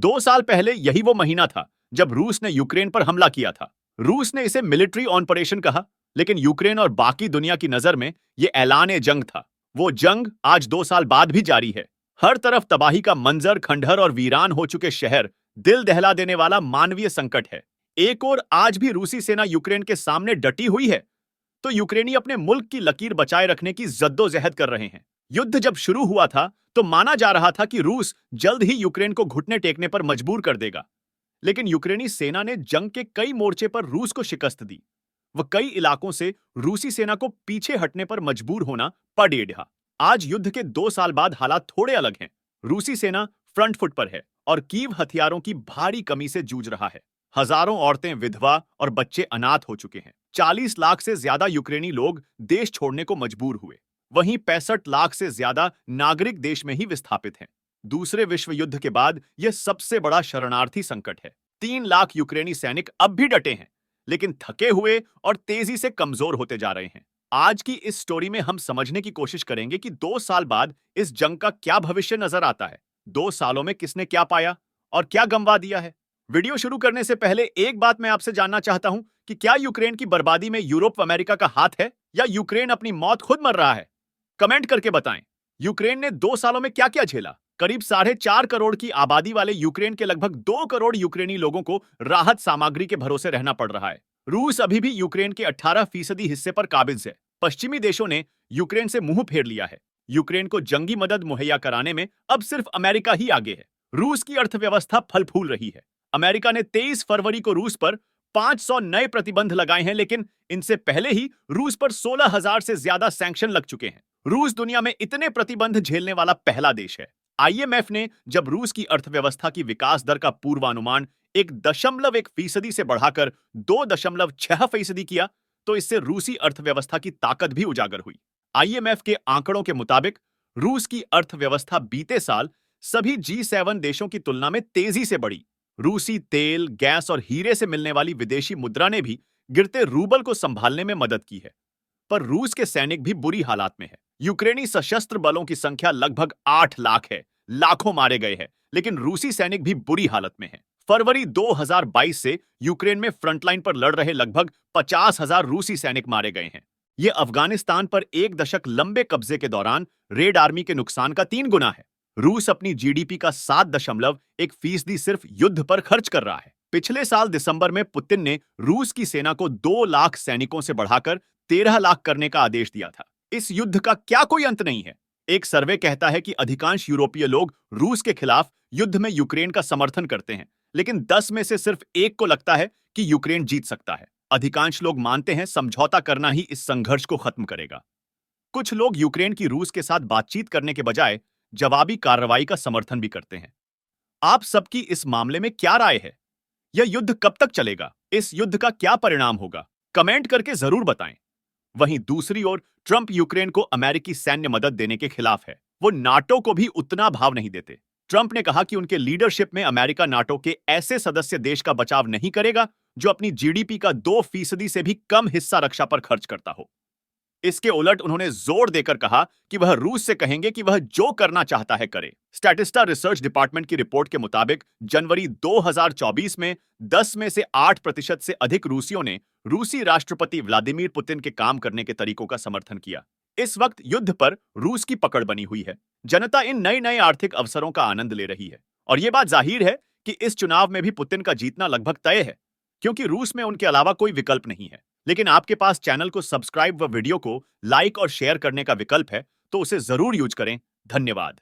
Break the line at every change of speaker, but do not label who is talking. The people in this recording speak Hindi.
2 साल पहले यही वो महीना था जब रूस ने यूक्रेन पर हमला किया था। रूस ने इसे मिलिट्री ऑपरेशन कहा, लेकिन यूक्रेन और बाकी दुनिया की नजर में यह ऐलान जंग था। वो जंग आज 2 साल बाद भी जारी है। हर तरफ तबाही का मंजर, खंडहर और वीरान हो चुके शहर, दिल दहला देने वाला मानवीय संकट है। एक और आज भी रूसी सेना यूक्रेन के सामने डटी हुई है, तो यूक्रेनी अपने मुल्क की लकीर बचाए रखने की जद्दोजहद कर रहे हैं। युद्ध जब शुरू हुआ था तो माना जा रहा था कि रूस जल्द ही यूक्रेन को घुटने टेकने पर मजबूर कर देगा, लेकिन यूक्रेनी सेना ने जंग के कई मोर्चे पर रूस को शिकस्त दी। वह कई इलाकों से रूसी सेना को पीछे हटने पर मजबूर होना पड़ रहा। आज युद्ध के 2 साल बाद हालात थोड़े अलग हैं। रूसी सेना फ्रंट फुट पर है और कीव हथियारों की भारी कमी से जूझ रहा है। हजारों औरतें विधवा और बच्चे अनाथ हो चुके हैं। 40 लाख से ज्यादा यूक्रेनी लोग देश छोड़ने को मजबूर हुए। वहीं 65 लाख से ज्यादा नागरिक देश में ही विस्थापित हैं। दूसरे विश्व युद्ध के बाद यह सबसे बड़ा शरणार्थी संकट है। 3 लाख यूक्रेनी सैनिक अब भी डटे हैं, लेकिन थके हुए और तेजी से कमजोर होते जा रहे हैं। आज की इस स्टोरी में हम समझने की कोशिश करेंगे कि 2 साल बाद इस जंग का क्या भविष्य नजर आता है। 2 सालों में किसने क्या पाया और क्या गंवा दिया है। वीडियो शुरू करने से पहले एक बात मैं आपसे जानना चाहता हूं कि क्या यूक्रेन की बर्बादी में यूरोप अमेरिका का हाथ है या यूक्रेन अपनी मौत खुद मर रहा है? कमेंट करके बताएं। यूक्रेन ने 2 सालों में क्या क्या झेला? करीब 4.5 करोड़ की आबादी वाले यूक्रेन के लगभग 2 करोड़ यूक्रेनी लोगों को राहत सामग्री के भरोसे रहना पड़ रहा है। रूस अभी भी यूक्रेन के 18% हिस्से पर काबिज है। पश्चिमी देशों ने यूक्रेन से मुंह फेर लिया है। यूक्रेन को जंगी मदद मुहैया कराने में अब सिर्फ अमेरिका ही आगे है। रूस की अर्थव्यवस्था फल फूल रही है। अमेरिका ने 23 फरवरी को रूस पर 500 नए प्रतिबंध लगाए हैं, लेकिन इनसे पहले ही रूस पर 16,000 से ज्यादा सैंक्शन लग चुके हैं। रूस दुनिया में इतने प्रतिबंध झेलने वाला पहला देश है। आईएमएफ ने जब रूस की अर्थव्यवस्था की विकास दर का पूर्वानुमान 1.1% से बढ़ाकर 2.6% किया, तो इससे रूसी अर्थव्यवस्था की ताकत भी उजागर हुई। आईएमएफ के आंकड़ों के मुताबिक रूस की अर्थव्यवस्था बीते साल सभी G7 देशों की तुलना में तेजी से बढ़ी। रूसी तेल, गैस और हीरे से मिलने वाली विदेशी मुद्रा ने भी गिरते रूबल को संभालने में मदद की है। पर रूस के सैनिक भी बुरी हालात में है। यूक्रेनी सशस्त्र बलों की संख्या लगभग 8 लाख है। लाखों मारे गए हैं, लेकिन रूसी सैनिक भी बुरी हालत में हैं। फरवरी 2022 से यूक्रेन में फ्रंटलाइन पर लड़ रहे लगभग 50,000 रूसी सैनिक मारे गए हैं। यह अफगानिस्तान पर 1 दशक लंबे कब्जे के दौरान रेड आर्मी के नुकसान का 3 गुना है। रूस अपनी जीडीपी का 7.1% सिर्फ युद्ध पर खर्च कर रहा है। पिछले साल दिसंबर में पुतिन ने रूस की सेना को 2 लाख सैनिकों से बढ़ाकर 13 लाख करने का आदेश दिया था। इस युद्ध का क्या कोई अंत नहीं है? एक सर्वे कहता है कि अधिकांश यूरोपीय लोग रूस के खिलाफ युद्ध में यूक्रेन का समर्थन करते हैं, लेकिन 10 में से सिर्फ 1 को लगता है कि यूक्रेन जीत सकता है। अधिकांश लोग मानते हैं समझौता करना ही इस संघर्ष को खत्म करेगा। कुछ लोग यूक्रेन की रूस के साथ बातचीत करने के बजाय जवाबी कार्रवाई का समर्थन भी करते हैं। आप सबकी इस मामले में क्या राय है? यह युद्ध कब तक चलेगा? इस युद्ध का क्या परिणाम होगा? कमेंट करके जरूर बताएं। वहीं दूसरी ओर ट्रंप यूक्रेन को अमेरिकी सैन्य मदद देने के खिलाफ है। वो नाटो को भी उतना भाव नहीं देते। ट्रंप ने कहा कि उनके लीडरशिप में अमेरिका नाटो के ऐसे सदस्य देश का बचाव नहीं करेगा जो अपनी जीडीपी का 2% से भी कम हिस्सा रक्षा पर खर्च करता हो। इसके उलट उन्होंने जोर देकर कहा कि वह रूस से कहेंगे कि वह जो करना चाहता है करे। स्टैटिस्टा रिसर्च डिपार्टमेंट की रिपोर्ट के मुताबिक जनवरी 2024 में 10 में से 8% से अधिक रूसियों ने रूसी राष्ट्रपति व्लादिमीर पुतिन के काम करने के तरीकों का समर्थन किया। इस वक्त युद्ध पर रूस की पकड़ बनी हुई है। जनता इन नए नए आर्थिक अवसरों का आनंद ले रही है और यह बात जाहिर है कि इस चुनाव में भी पुतिन का जीतना लगभग तय है, क्योंकि रूस में उनके अलावा कोई विकल्प नहीं है। लेकिन आपके पास चैनल को सब्सक्राइब व वीडियो को लाइक और शेयर करने का विकल्प है, तो उसे जरूर यूज करें। धन्यवाद।